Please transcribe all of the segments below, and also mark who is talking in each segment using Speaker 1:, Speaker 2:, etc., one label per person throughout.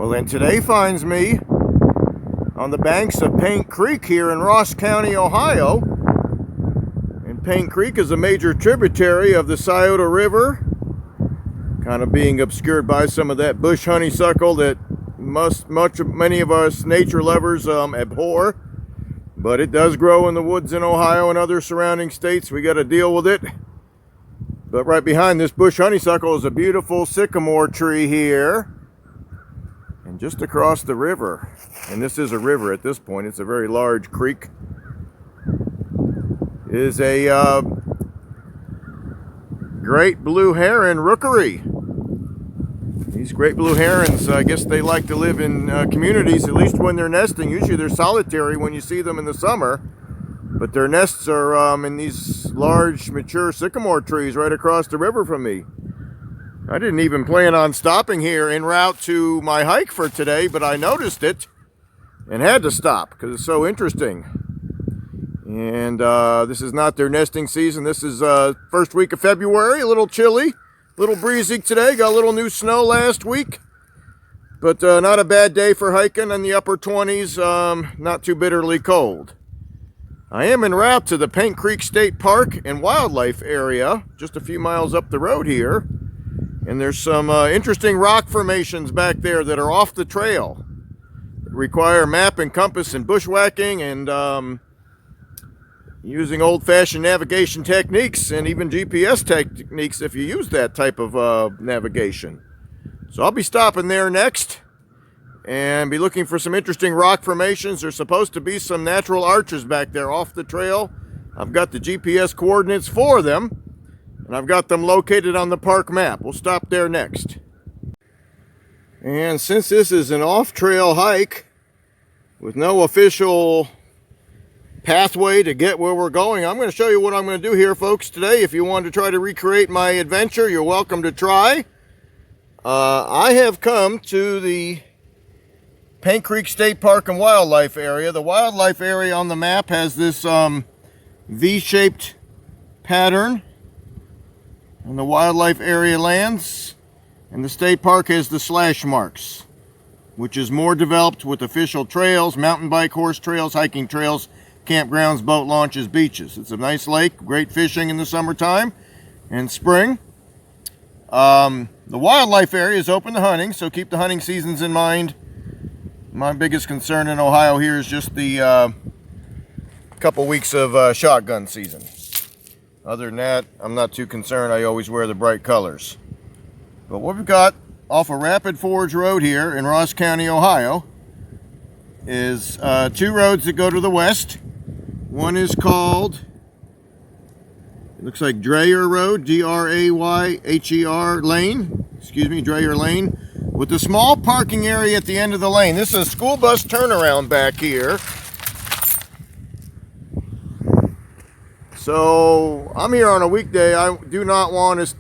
Speaker 1: Well, then today finds me on the banks of Paint Creek here in Ross County, Ohio. And Paint Creek is a major tributary of the Scioto River, kind of being obscured by some of that bush honeysuckle that many of us nature lovers abhor. But it does grow in the woods in Ohio and other surrounding states. We got to deal with it. But right behind this bush honeysuckle is a beautiful sycamore tree here. And just across the river, and this is a river at this point, it's a very large creek, is a great blue heron rookery. These great blue herons, I guess they like to live in communities, at least when they're nesting. Usually they're solitary when you see them in the summer, but their nests are in these large mature sycamore trees right across the river from me. I didn't even plan on stopping here en route to my hike for today, but I noticed it and had to stop because it's so interesting. And this is not their nesting season. This is first week of February, a little chilly, a little breezy today. Got a little new snow last week, but not a bad day for hiking in the upper 20s, not too bitterly cold. I am en route to the Paint Creek State Park and Wildlife Area, just a few miles up the road here. And there's some interesting rock formations back there that are off the trail. Require map and compass and bushwhacking and using old-fashioned navigation techniques and even GPS techniques if you use that type of navigation. So I'll be stopping there next and be looking for some interesting rock formations. There's supposed to be some natural arches back there off the trail. I've got the GPS coordinates for them, and I've got them located on the park map. We'll stop there next. And since this is an off-trail hike with no official pathway to get where we're going, I'm going to show you what I'm going to do here, folks, today. If you want to try to recreate my adventure, you're welcome to try. I have come to the Paint Creek State Park and Wildlife Area. The wildlife area on the map has this V-shaped pattern on the wildlife area lands, and the state park has the slash marks, which is more developed with official trails, mountain bike, horse trails, hiking trails, campgrounds, boat launches, beaches. It's a nice lake, great fishing in the summertime and spring. The wildlife area is open to hunting, so keep the hunting seasons in mind. My biggest concern in Ohio here is just the couple weeks of shotgun season. Other than that, I'm not too concerned. I always wear the bright colors. But what we've got off of Rapid Forge Road here in Ross County, Ohio, is two roads that go to the west. One is called, it looks like Dreyer Road, D-R-A-Y-H-E-R Lane, Dreyer Lane, with a small parking area at the end of the lane. This is a school bus turnaround back here. So I'm here on a weekday. I do not want to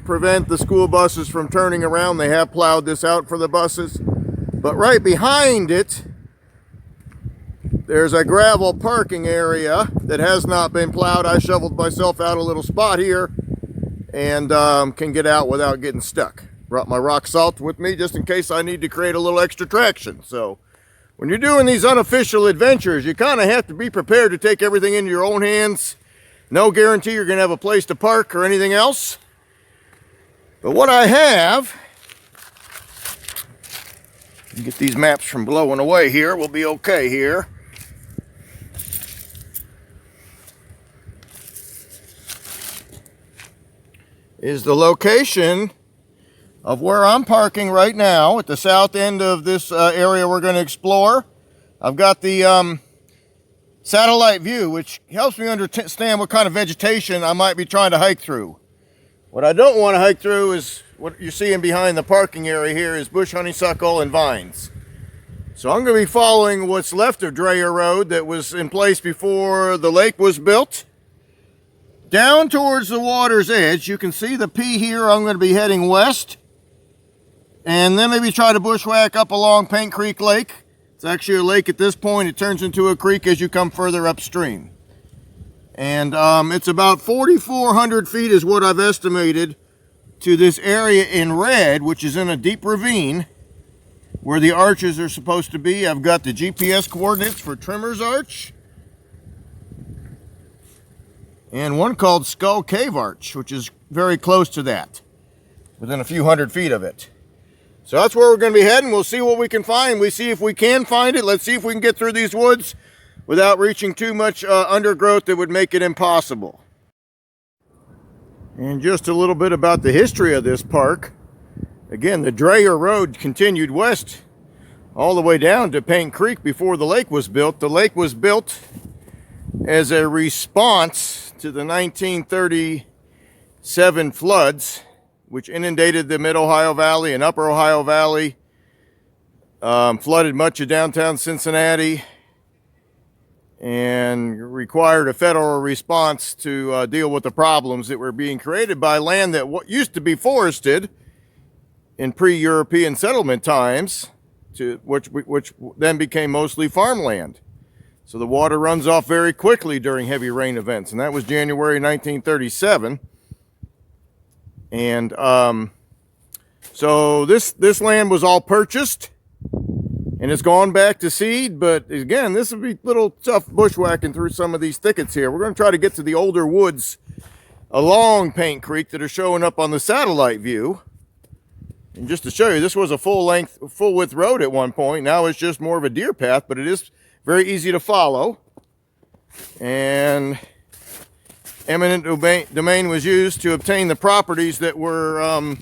Speaker 1: prevent the school buses from turning around. They have plowed this out for the buses. But right behind it, there's a gravel parking area that has not been plowed. I shoveled myself out a little spot here and can get out without getting stuck. Brought my rock salt with me just in case I need to create a little extra traction. So when you're doing these unofficial adventures, you kind of have to be prepared to take everything into your own hands. No guarantee you're going to have a place to park or anything else. But what I have, get these maps from blowing away here, we'll be okay here. Is the location of where I'm parking right now at the south end of this area we're going to explore. I've got the satellite view, which helps me understand what kind of vegetation I might be trying to hike through. What I don't want to hike through is what you're seeing behind the parking area here is bush honeysuckle and vines. So I'm going to be following what's left of Dreyer Road that was in place before the lake was built. Down towards the water's edge, you can see the P here. I'm going to be heading west. And then maybe try to bushwhack up along Paint Creek Lake. It's actually a lake at this point. It turns into a creek as you come further upstream. And it's about 4,400 feet is what I've estimated to this area in red, which is in a deep ravine, where the arches are supposed to be. I've got the GPS coordinates for Trimmer's Arch, and one called Skull Cave Arch, which is very close to that, within a few hundred feet of it. So that's where we're going to be heading. We'll see what we can find. We see if we can find it. Let's see if we can get through these woods without reaching too much undergrowth that would make it impossible. And just a little bit about the history of this park. Again, the Dreher Road continued west all the way down to Paint Creek before the lake was built. The lake was built as a response to the 1937 floods, which inundated the Mid-Ohio Valley and Upper Ohio Valley, flooded much of downtown Cincinnati, and required a federal response to deal with the problems that were being created by land that used to be forested in pre-European settlement times, which then became mostly farmland. So the water runs off very quickly during heavy rain events, and that was January 1937. And so this land was all purchased, and it's gone back to seed. But again, this would be a little tough bushwhacking through some of these thickets here. We're going to try to get to the older woods along Paint Creek that are showing up on the satellite view. And just to show you, this was a full width road at one point. Now it's just more of a deer path, but it is very easy to follow. And eminent domain was used to obtain the properties that were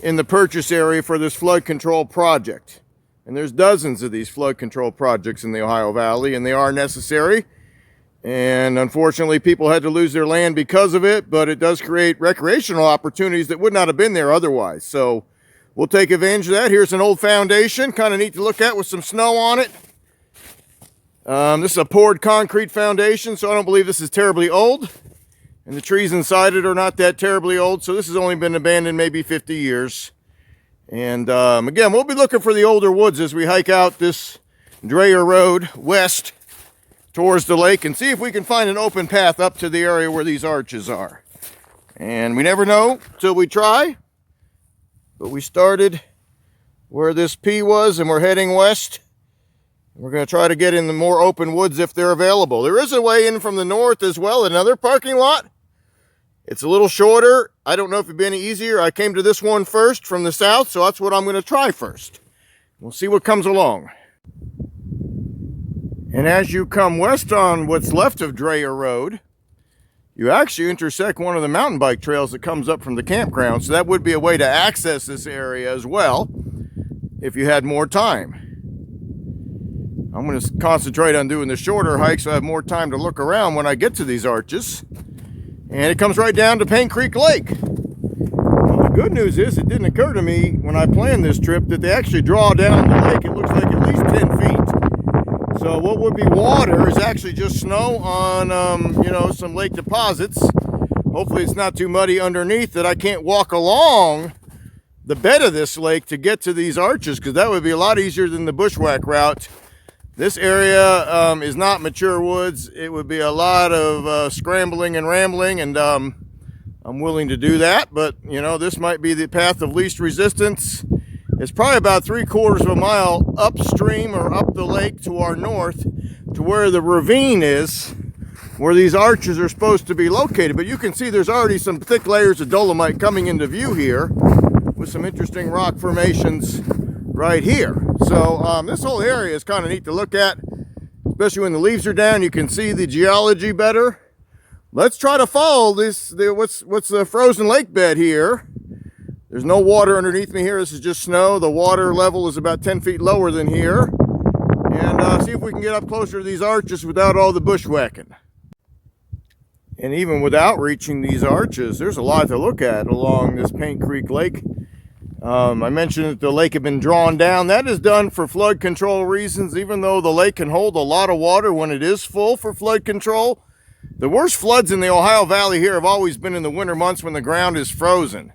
Speaker 1: in the purchase area for this flood control project. And there's dozens of these flood control projects in the Ohio Valley, and they are necessary. And unfortunately, people had to lose their land because of it, but it does create recreational opportunities that would not have been there otherwise. So we'll take advantage of that. Here's an old foundation, kind of neat to look at with some snow on it. This is a poured concrete foundation, so I don't believe this is terribly old. And the trees inside it are not that terribly old, so this has only been abandoned maybe 50 years. And again, we'll be looking for the older woods as we hike out this Dreher Road west towards the lake and see if we can find an open path up to the area where these arches are. And we never know till we try, but we started where this P was, and we're heading west. We're going to try to get in the more open woods if they're available. There is a way in from the north as well, another parking lot. It's a little shorter. I don't know if it'd be any easier. I came to this one first from the south, so that's what I'm going to try first. We'll see what comes along. And as you come west on what's left of Dreher Road, you actually intersect one of the mountain bike trails that comes up from the campground. So that would be a way to access this area as well if you had more time. I'm going to concentrate on doing the shorter hike so I have more time to look around when I get to these arches. And it comes right down to Paint Creek Lake. Well, the good news is it didn't occur to me when I planned this trip that they actually draw down the lake. It looks like at least 10 feet. So what would be water is actually just snow on, some lake deposits. Hopefully it's not too muddy underneath that I can't walk along the bed of this lake to get to these arches, because that would be a lot easier than the bushwhack route. This area is not mature woods. It would be a lot of scrambling and rambling, and I'm willing to do that. But, this might be the path of least resistance. It's probably about 3/4 of a mile upstream or up the lake to our north to where the ravine is, where these arches are supposed to be located. But you can see there's already some thick layers of dolomite coming into view here with some interesting rock formations right here. So this whole area is kind of neat to look at, especially when the leaves are down. You can see the geology better. Let's try to follow what's the frozen lake bed here. There's no water underneath me here. This is just snow. The water level is about 10 feet lower than here. And see if we can get up closer to these arches without all the bushwhacking. And even without reaching these arches, there's a lot to look at along this Paint Creek Lake. I mentioned that the lake had been drawn down. That is done for flood control reasons. Even though the lake can hold a lot of water when it is full for flood control, the worst floods in the Ohio Valley here have always been in the winter months when the ground is frozen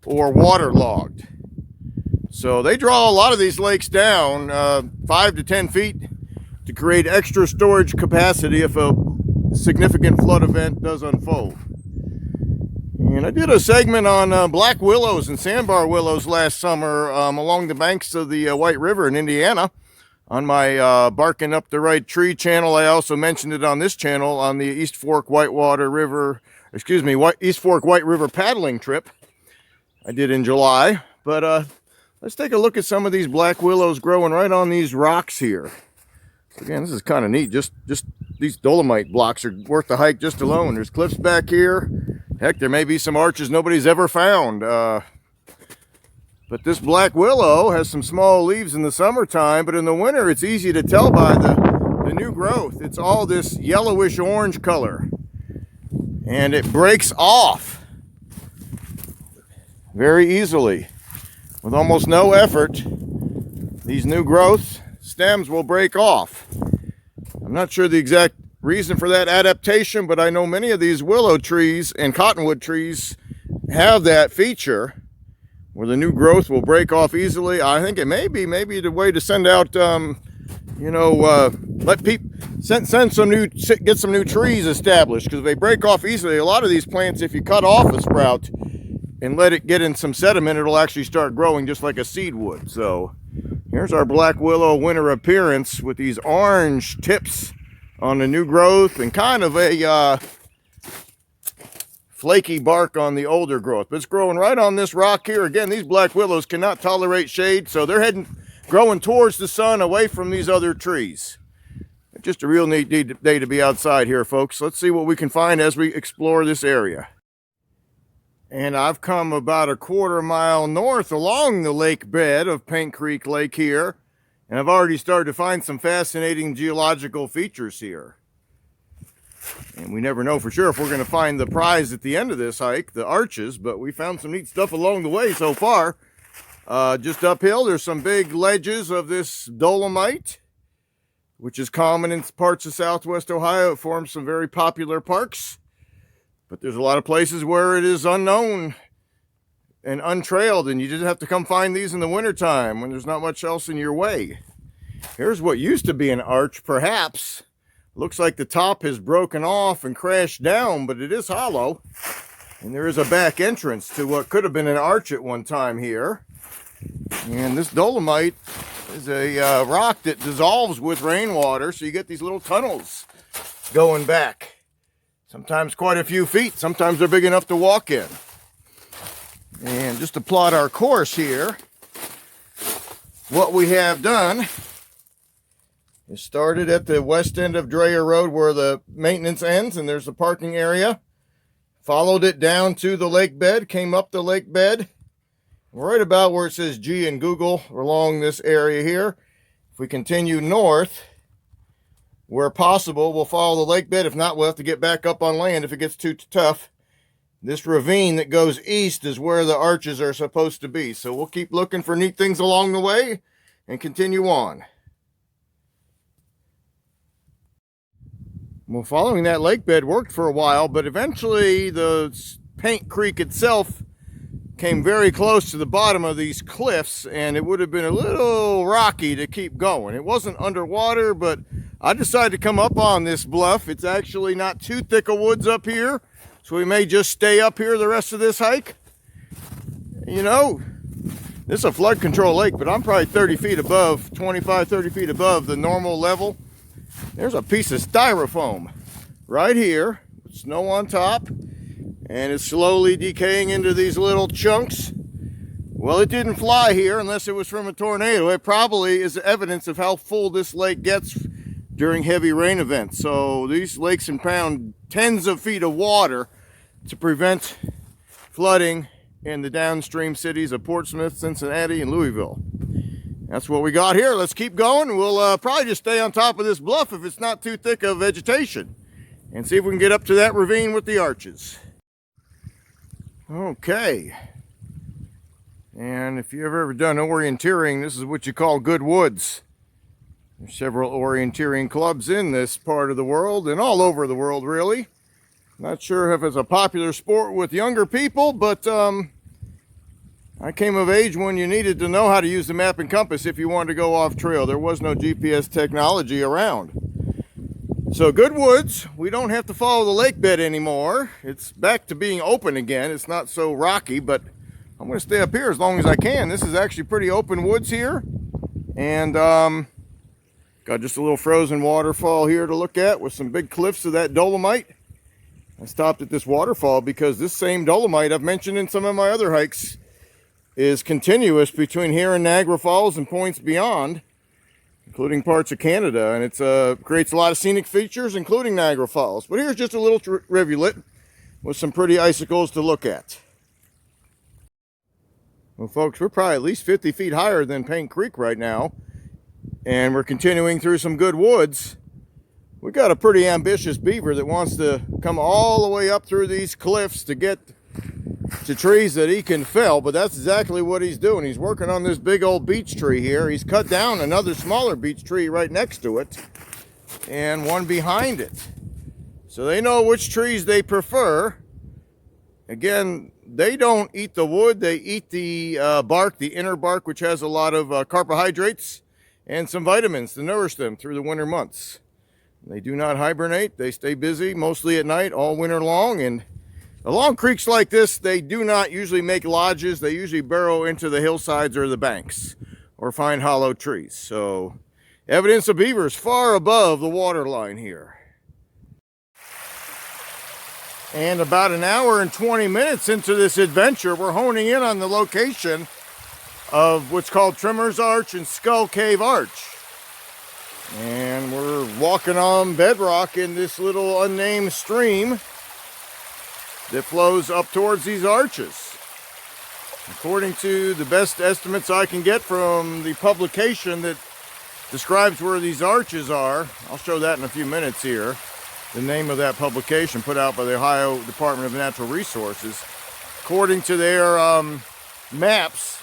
Speaker 1: or waterlogged. So they draw a lot of these lakes down 5 to 10 feet to create extra storage capacity if a significant flood event does unfold. And I did a segment on black willows and sandbar willows last summer along the banks of the White River in Indiana on my Barking Up the Right Tree channel. I also mentioned it on this channel on the East Fork White River paddling trip I did in July. But let's take a look at some of these black willows growing right on these rocks here. Again, this is kind of neat. Just these dolomite blocks are worth the hike just alone. There's cliffs back here. Heck, there may be some arches nobody's ever found. But this black willow has some small leaves in the summertime, but in the winter it's easy to tell by the new growth. It's all this yellowish orange color. And it breaks off very easily. With almost no effort, these new growth stems will break off. I'm not sure the exact reason for that adaptation, but I know many of these willow trees and cottonwood trees have that feature where the new growth will break off easily. I think it may be the way to send out, let people get some new trees established, because if they break off easily, a lot of these plants, if you cut off a sprout and let it get in some sediment, it'll actually start growing just like a seed would. So here's our black willow winter appearance with these orange tips on the new growth and kind of a flaky bark on the older growth. But it's growing right on this rock here. Again, these black willows cannot tolerate shade, so they're growing towards the sun, away from these other trees. Just a real neat day to be outside here, folks. Let's see what we can find as we explore this area. And I've come about a quarter mile north along the lake bed of Paint Creek Lake here. And I've already started to find some fascinating geological features here. And we never know for sure if we're going to find the prize at the end of this hike, the arches, but we found some neat stuff along the way so far. Just uphill, there's some big ledges of this dolomite, which is common in parts of southwest Ohio. It forms some very popular parks. But there's a lot of places where it is unknown and untrailed, and you just have to come find these in the wintertime when there's not much else in your way. Here's what used to be an arch, perhaps. Looks like the top has broken off and crashed down, but it is hollow. And there is a back entrance to what could have been an arch at one time here. And this dolomite is a rock that dissolves with rainwater, so you get these little tunnels going back. Sometimes quite a few feet, sometimes they're big enough to walk in. And just to plot our course here, what we have done is started at the west end of Dreyer Road where the maintenance ends, and there's the parking area. Followed it down to the lake bed, came up the lake bed, right about where it says G in Google, along this area here. If we continue north, where possible, we'll follow the lake bed. If not, we'll have to get back up on land if it gets too tough. This ravine that goes east is where the arches are supposed to be. So we'll keep looking for neat things along the way and continue on. Well, following that lake bed worked for a while, but eventually the Paint Creek itself came very close to the bottom of these cliffs, and it would have been a little rocky to keep going. It wasn't underwater, but I decided to come up on this bluff. It's actually not too thick of woods up here, so we may just stay up here the rest of this hike. You know, this is a flood control lake, but I'm probably 30 feet above, 25, 30 feet above the normal level. There's a piece of styrofoam right here, with snow on top, and it's slowly decaying into these little chunks. Well, it didn't fly here unless it was from a tornado. It probably is evidence of how full this lake gets during heavy rain events. So these lakes impound tens of feet of water to prevent flooding in the downstream cities of Portsmouth, Cincinnati, and Louisville. That's what we got here. Let's keep going. We'll probably just stay on top of this bluff if it's not too thick of vegetation, and see if we can get up to that ravine with the arches. Okay. And if you've ever done orienteering, this is what you call good woods. There's several orienteering clubs in this part of the world and all over the world, really. Not sure if it's a popular sport with younger people, but I came of age when you needed to know how to use the map and compass if you wanted to go off trail. There was no GPS technology around. So good woods, we don't have to follow the lake bed anymore. It's back to being open again. It's not so rocky, but I'm going to stay up here as long as I can. This is actually pretty open woods here. And got just a little frozen waterfall here to look at with some big cliffs of that dolomite. I stopped at this waterfall because this same dolomite I've mentioned in some of my other hikes is continuous between here and Niagara Falls and points beyond, including parts of Canada, and it creates a lot of scenic features, including Niagara Falls. But here's just a little rivulet with some pretty icicles to look at. Well, folks, we're probably at least 50 feet higher than Paint Creek right now, and we're continuing through some good woods. We got a pretty ambitious beaver that wants to come all the way up through these cliffs to get to trees that he can fell, but that's exactly what he's doing. He's working on this big old beech tree here. He's cut down another smaller beech tree right next to it and one behind it. So they know which trees they prefer. Again, they don't eat the wood, they eat the bark, the inner bark, which has a lot of carbohydrates and some vitamins to nourish them through the winter months. They do not hibernate. They stay busy mostly at night all winter long, and along creeks like this, they do not usually make lodges. They usually burrow into the hillsides or the banks or find hollow trees. So evidence of beavers far above the water line here. And about an hour and 20 minutes into this adventure, we're honing in on the location of what's called Trimmer's Arch and Skull Cave Arch. And we're walking on bedrock in this little unnamed stream that flows up towards these arches. According to the best estimates I can get from the publication that describes where these arches are, I'll show that in a few minutes here, the name of that publication put out by the Ohio Department of Natural Resources. According to their maps,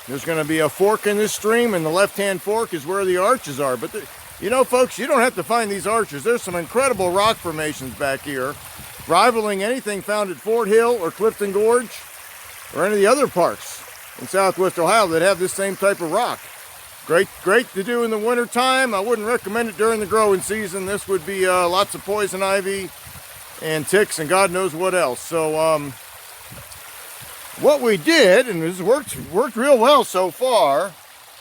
Speaker 1: there's going to be a fork in this stream, and the left-hand fork is where the arches are. But, you know, folks, you don't have to find these arches. There's some incredible rock formations back here, rivaling anything found at Fort Hill or Clifton Gorge or any of the other parks in southwest Ohio that have this same type of rock. Great to do in the winter time. I wouldn't recommend it during the growing season. This would be lots of poison ivy and ticks and God knows what else. So what we did, and this worked real well so far,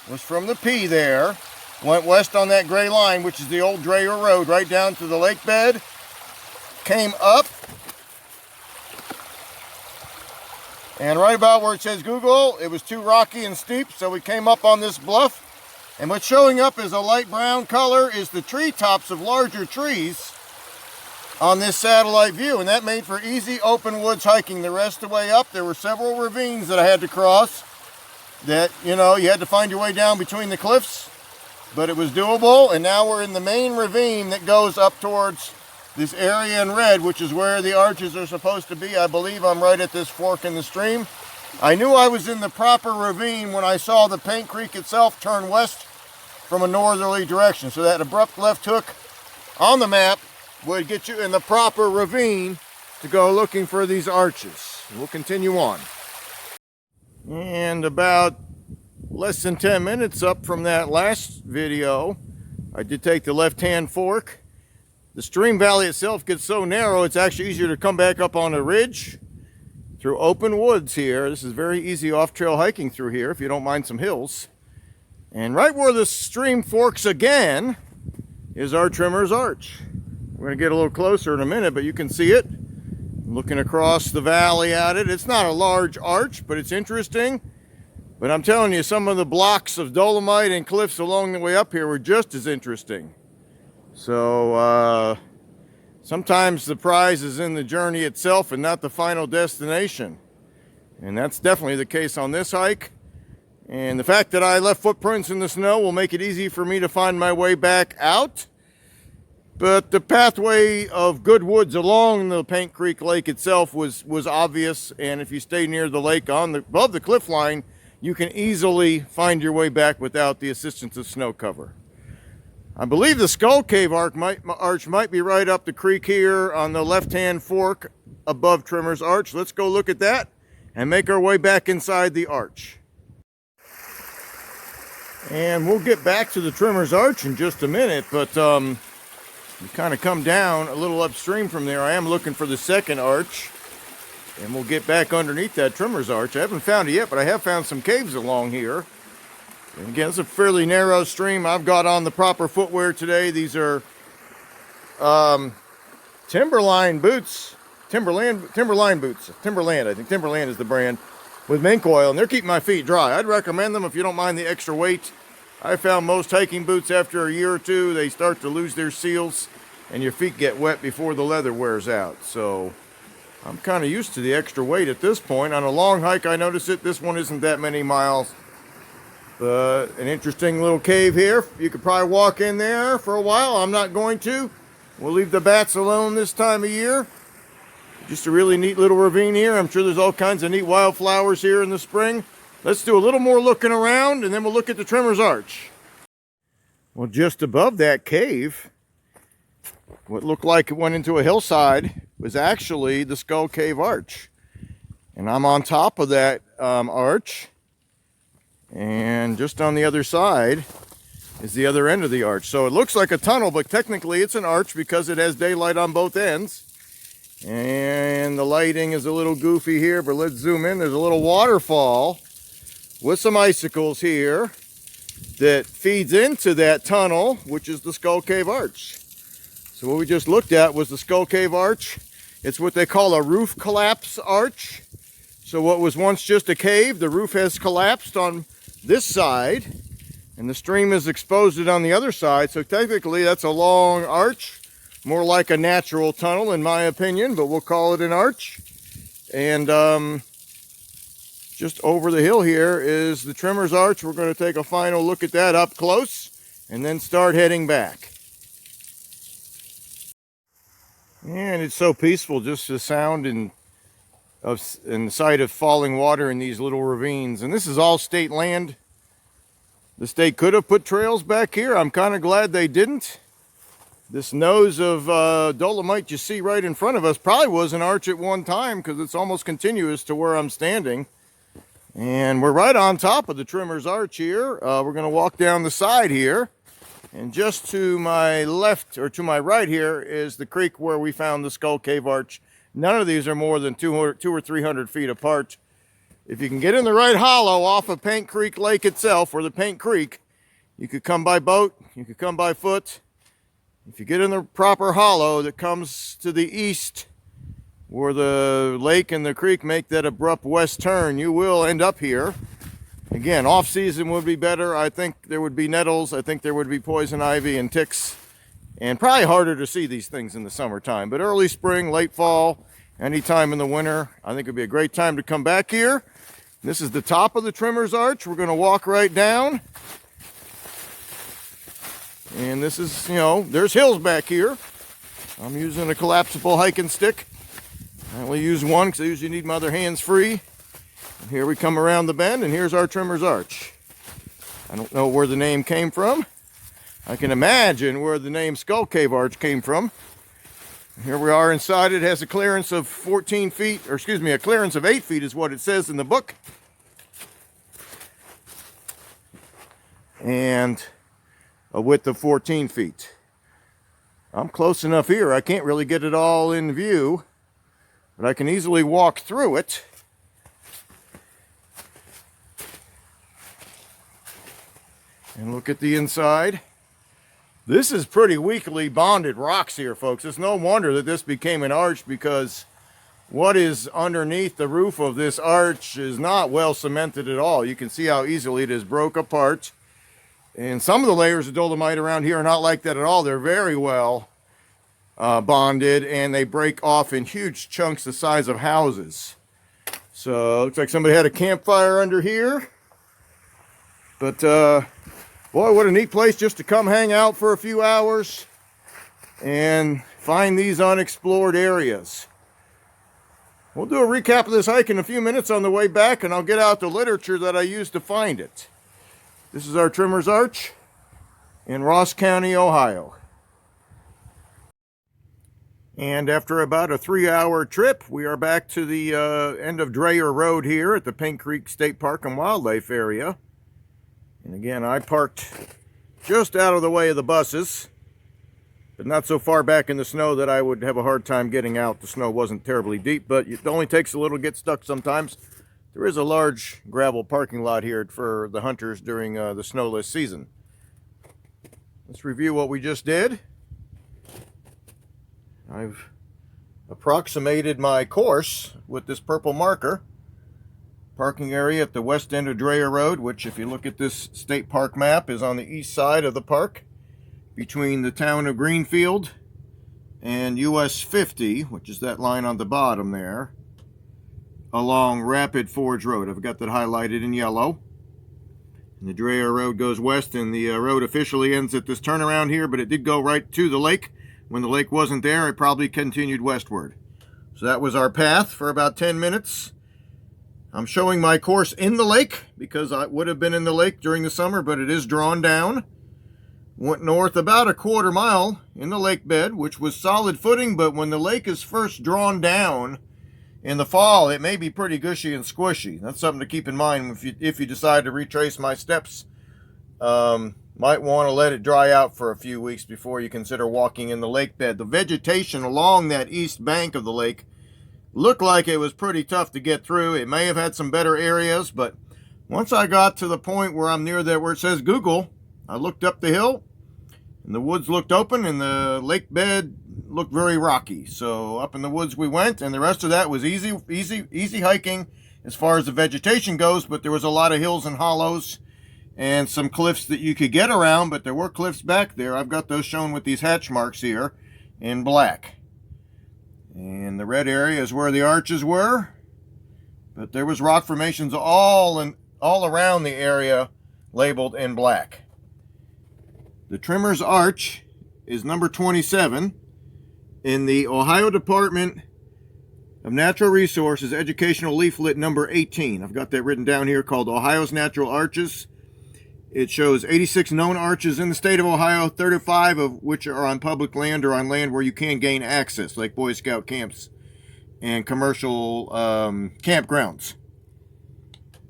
Speaker 1: was from the P there, went west on that gray line, which is the old Dreher Road, right down to the lake bed, came up, and right about where it says Google, it was too rocky and steep, so we came up on this bluff. And what's showing up as a light brown color is the treetops of larger trees on this satellite view, and that made for easy open woods hiking the rest of the way up. There were several ravines that I had to cross that, you know, you had to find your way down between the cliffs, but it was doable. And now we're in the main ravine that goes up towards this area in red, which is where the arches are supposed to be. I believe I'm right at this fork in the stream. I knew I was in the proper ravine when I saw the Paint Creek itself turn west from a northerly direction. So that abrupt left hook on the map would get you in the proper ravine to go looking for these arches. We'll continue on. And about less than 10 minutes up from that last video, I did take the left-hand fork. The stream valley itself gets so narrow, it's actually easier to come back up on a ridge through open woods here. This is very easy off-trail hiking through here if you don't mind some hills. And right where the stream forks again is our Trimmer's Arch. We're going to get a little closer in a minute, but you can see it. Looking across the valley at it. It's not a large arch, but it's interesting. But I'm telling you, some of the blocks of dolomite and cliffs along the way up here were just as interesting. So sometimes the prize is in the journey itself and not the final destination. And that's definitely the case on this hike. And the fact that I left footprints in the snow will make it easy for me to find my way back out. But the pathway of good woods along the Paint Creek Lake itself was obvious. And if you stay near the lake above the cliff line, you can easily find your way back without the assistance of snow cover. I believe the Skull Cave Arch might be right up the creek here on the left-hand fork above Trimmer's Arch. Let's go look at that and make our way back inside the arch. And we'll get back to the Trimmer's Arch in just a minute, but You kind of come down a little upstream from there. I am looking for the second arch, and we'll get back underneath that trimmer's arch. I haven't found it yet, but I have found some caves along here. And again, it's a fairly narrow stream. I've got on the proper footwear today. These are Timberline boots. Timberland boots. Timberland, I think Timberland is the brand, with mink oil, and they're keeping my feet dry. I'd recommend them if you don't mind the extra weight. I found most hiking boots after a year or two, they start to lose their seals and your feet get wet before the leather wears out. So I'm kind of used to the extra weight at this point. On a long hike, I notice it. This one isn't that many miles. An interesting little cave here. You could probably walk in there for a while. I'm not going to. We'll leave the bats alone this time of year. Just a really neat little ravine here. I'm sure there's all kinds of neat wildflowers here in the spring. Let's do a little more looking around, and then we'll look at the trimmer's arch. Well, just above that cave, what looked like it went into a hillside was actually the Skull Cave Arch. And I'm on top of that arch. And just on the other side is the other end of the arch. So it looks like a tunnel, but technically it's an arch because it has daylight on both ends. And the lighting is a little goofy here, but let's zoom in. There's a little waterfall with some icicles here that feeds into that tunnel, which is the Skull Cave Arch. So what we just looked at was the Skull Cave Arch. It's what they call a roof collapse arch. So what was once just a cave, the roof has collapsed on this side, and the stream has exposed it on the other side. So technically that's a long arch. More like a natural tunnel, in my opinion, but we'll call it an arch. And just over the hill here is the trimmer's arch. We're going to take a final look at that up close and then start heading back. And it's so peaceful, just the sound and the sight of falling water in these little ravines. And this is all state land. The state could have put trails back here. I'm kind of glad they didn't. This nose of dolomite you see right in front of us probably was an arch at one time because it's almost continuous to where I'm standing. And we're right on top of the trimmer's arch here. We're going to walk down the side here. And just to my left, or to my right here, is the creek where we found the Skull Cave Arch. None of these are more than 200 or 300 feet apart. If you can get in the right hollow off of Paint Creek Lake itself, or the Paint Creek, you could come by boat, you could come by foot. If you get in the proper hollow that comes to the east, where the lake and the creek make that abrupt west turn, you will end up here. Again, off season would be better. I think there would be nettles. I think there would be poison ivy and ticks. And probably harder to see these things in the summertime. But early spring, late fall, anytime in the winter, I think it would be a great time to come back here. This is the top of the trimmer's arch. We're going to walk right down. And this is, you know, there's hills back here. I'm using a collapsible hiking stick. I only use one because I usually need my other hands free. And here we come around the bend, and here's our trimmer's arch. I don't know where the name came from. I can imagine where the name Skull Cave Arch came from. Here we are inside. It has a clearance of 14 feet, or excuse me, a clearance of 8 feet is what it says in the book. And a width of 14 feet. I'm close enough here. I can't really get it all in view, but I can easily walk through it. And look at the inside. This is pretty weakly bonded rocks here, folks. It's no wonder that this became an arch, because what is underneath the roof of this arch is not well cemented at all. You can see how easily it is broke apart. And some of the layers of dolomite around here are not like that at all. They're very well bonded, and they break off in huge chunks the size of houses. So looks like somebody had a campfire under here. But boy, what a neat place just to come hang out for a few hours and find these unexplored areas. We'll do a recap of this hike in a few minutes on the way back, and I'll get out the literature that I used to find it. This is our trimmer's arch in Ross County, Ohio. And after about a 3-hour trip, we are back to the end of Dreyer Road here at the Paint Creek State Park and Wildlife area. And again, I parked just out of the way of the buses. but not so far back in the snow that I would have a hard time getting out. The snow wasn't terribly deep, but it only takes a little to get stuck sometimes. There is a large gravel parking lot here for the hunters during the snowless season. Let's review what we just did. I've approximated my course with this purple marker. Parking area at the west end of Dreher Road, which if you look at this state park map is on the east side of the park, between the town of Greenfield and US 50, which is that line on the bottom there, along Rapid Forge Road. I've got that highlighted in yellow. And the Dreher Road goes west, and the road officially ends at this turnaround here, but it did go right to the lake. When the lake wasn't there, it probably continued westward. So that was our path for about 10 minutes. I'm showing my course in the lake because I would have been in the lake during the summer, but it is drawn down. Went north about a quarter mile in the lake bed, which was solid footing, but when the lake is first drawn down in the fall, it may be pretty gushy and squishy. That's something to keep in mind if you decide to retrace my steps. Might want to let it dry out for a few weeks before you consider walking in the lake bed. The vegetation along that east bank of the lake looked like it was pretty tough to get through. It may have had some better areas, but once I got to the point where I'm near there where it says Google, I looked up the hill and the woods looked open and the lake bed looked very rocky. So up in the woods we went, and the rest of that was easy hiking as far as the vegetation goes, but there was a lot of hills and hollows and some cliffs that you could get around, but there were cliffs back there. I've got those shown with these hatch marks here in black. And the red area is where the arches were, but there was rock formations all around the area labeled in black. The Trimmer's Arch is number 27 in the Ohio Department of Natural Resources Educational Leaflet number 18. I've got that written down here, called Ohio's Natural Arches. It shows 86 known arches in the state of Ohio, 35 of which are on public land or on land where you can gain access, like Boy Scout camps and commercial campgrounds.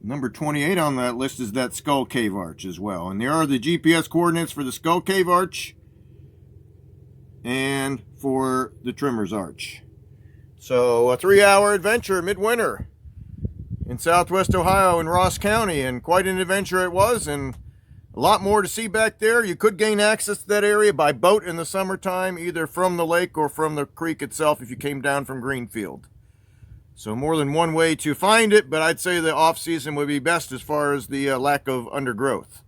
Speaker 1: Number 28 on that list is that Skull Cave Arch as well. And there are the GPS coordinates for the Skull Cave Arch and for the Trimmer's Arch. So a 3-hour adventure midwinter in southwest Ohio in Ross County, and quite an adventure it was, and a lot more to see back there. You could gain access to that area by boat in the summertime, either from the lake or from the creek itself if you came down from Greenfield. So more than one way to find it, but I'd say the off-season would be best as far as the lack of undergrowth.